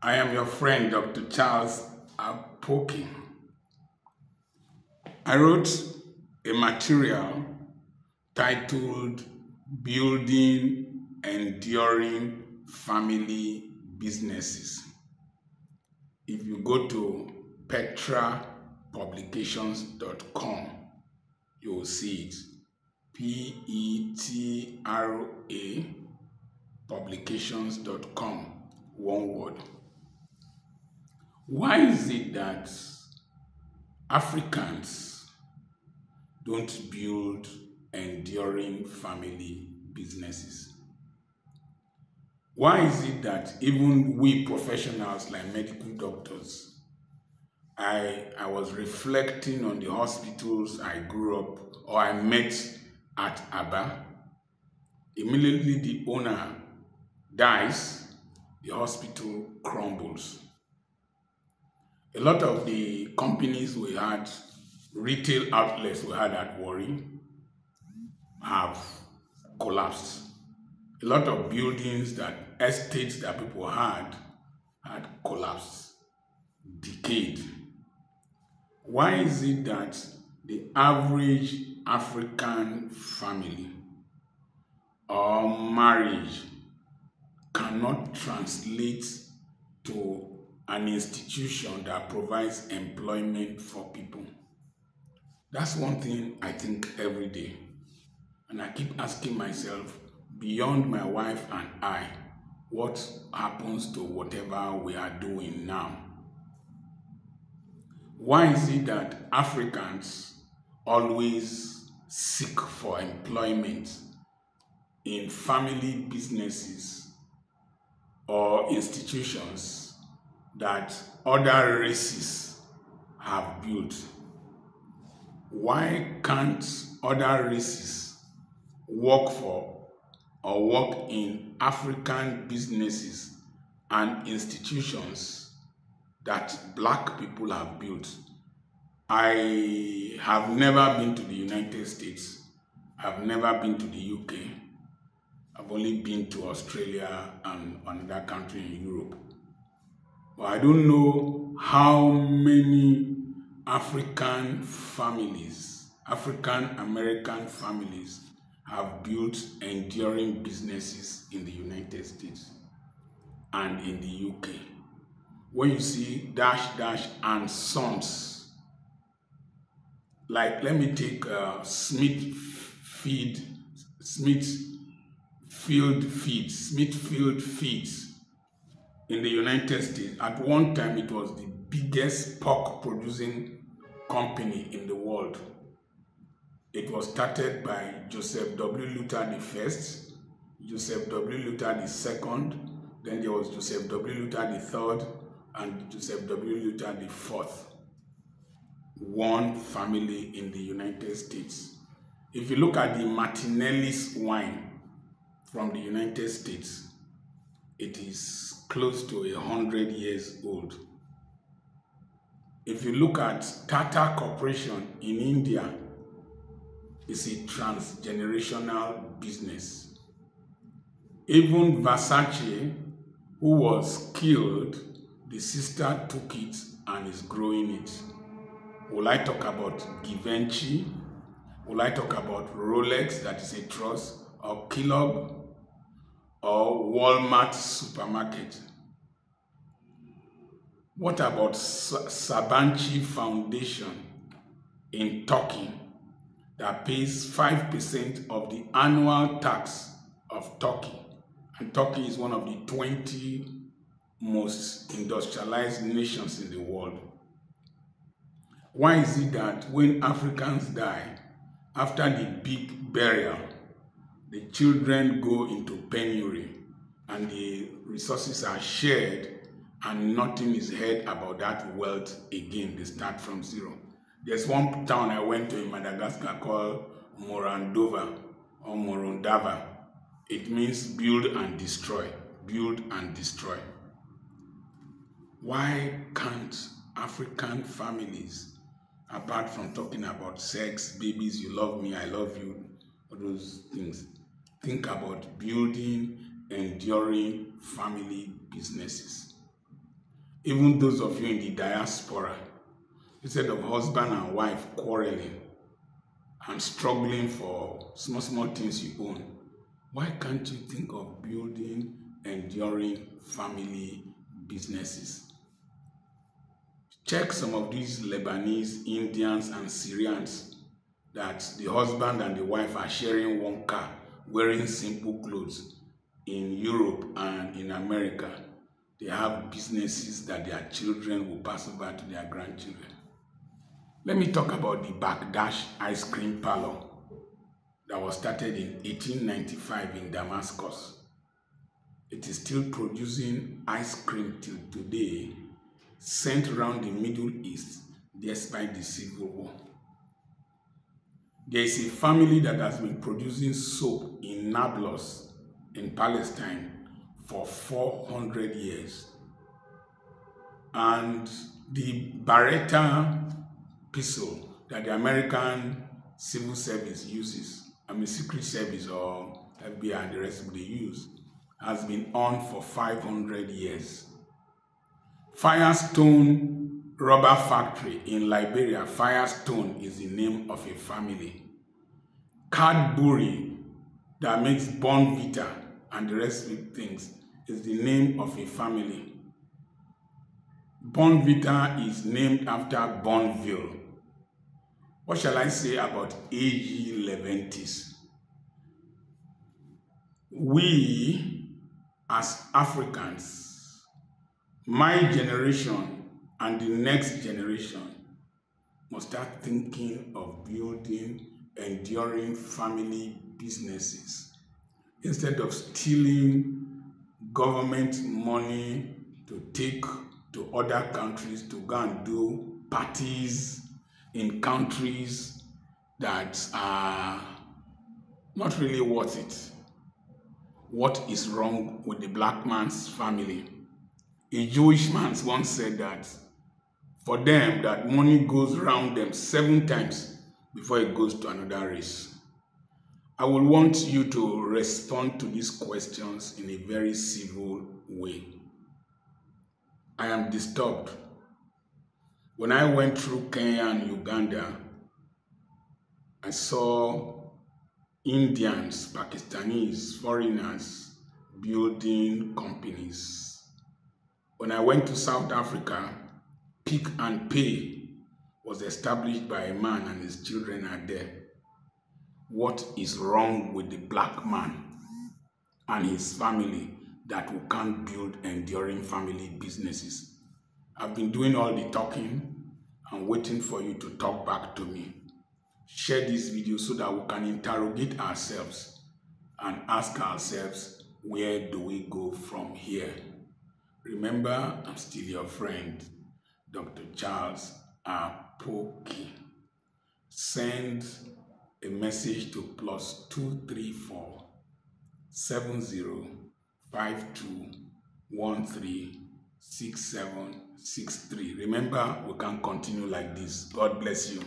I am your friend, Dr. Charles Apoki. I wrote a material titled Building Enduring Family Businesses. If you go to petrapublications.com, you will see it. Petra publications.com, one word. Why is it that Africans don't build enduring family businesses? Why is it that even we professionals like medical doctors, I was reflecting on the hospitals I grew up or I met at Aba. Immediately the owner dies, the hospital crumbles. A lot of the companies we had, retail outlets we had at Warri, have collapsed. A lot of buildings estates that people had collapsed, decayed. Why is it that the average African family or marriage cannot translate to an institution that provides employment for people? That's one thing I think every day. And I keep asking myself, beyond my wife and I, what happens to whatever we are doing now? Why is it that Africans always seek for employment in family businesses or institutions that other races have built? Why can't other races work for or work in African businesses and institutions that Black people have built? I have never been to the United States. I've never been to the UK. I've only been to Australia and another country in Europe. But I don't know how many African families, African American families, have built enduring businesses in the United States and in the UK. When you see Dash and Sons, like let me take Smithfield Feeds in the United States. At one time, it was the biggest pork producing company in the world. It was started by Joseph W. Luther I, Joseph W. Luther II, then there was Joseph W. Luther III, and Joseph W. Luther IV. One family in the United States. If you look at the Martinelli's wine from the United States, it is close to 100 years old. If you look at Tata Corporation in India, it's a transgenerational business. Even Versace, who was killed, the sister took it and is growing it. Will I talk about Givenchy? Will I talk about Rolex, that is a trust, or Kellogg, or Walmart supermarket? What about Sabancı Foundation in Turkey that pays 5% of the annual tax of Turkey? And Turkey is one of the 20 most industrialized nations in the world. Why is it that when Africans die, after the big burial, the children go into penury and the resources are shared and nothing is heard about that wealth again? They start from zero. There's one town I went to in Madagascar called Morondava or Morondava. It means build and destroy, build and destroy. Why can't African families, apart from talking about sex, babies, you love me, I love you, all those things, think about building enduring family businesses? Even those of you in the diaspora, instead of husband and wife quarreling and struggling for small things you own, why can't you think of building enduring family businesses? Check some of these Lebanese, Indians, and Syrians that the husband and the wife are sharing one car, wearing simple clothes. In Europe and in America, they have businesses that their children will pass over to their grandchildren. Let me talk about the Bagdash ice cream parlor that was started in 1895 in Damascus. It is still producing ice cream till today, sent around the Middle East despite the Civil War. There is a family that has been producing soap in Nablus in Palestine for 400 years. And the Beretta pistol that the American civil service uses, Secret Service or FBI and the rest of them use, has been on for 500 years. Firestone Rubber Factory in Liberia, Firestone is the name of a family. Cadbury that makes Bonvita and the rest of the things is the name of a family. Bonvita is named after Bonneville. What shall I say about AG Leventis? We as Africans, my generation and the next generation, must start thinking of building enduring family businesses instead of stealing government money to take to other countries to go and do parties in countries that are not really worth it. What is wrong with the black man's family? A Jewish man once said that for them, that money goes around them 7 times before it goes to another race. I will want you to respond to these questions in a very civil way. I am disturbed. When I went through Kenya and Uganda, I saw Indians, Pakistanis, foreigners building companies. When I went to South Africa, Pick and Pay was established by a man and his children are there. What is wrong with the black man and his family that we can't build enduring family businesses? I've been doing all the talking and waiting for you to talk back to me. Share this video so that we can interrogate ourselves and ask ourselves, where do we go from here? Remember, I'm still your friend, Dr. Charles Apoki. Send a message to +234 7052136763. Remember, we can continue like this. God bless you.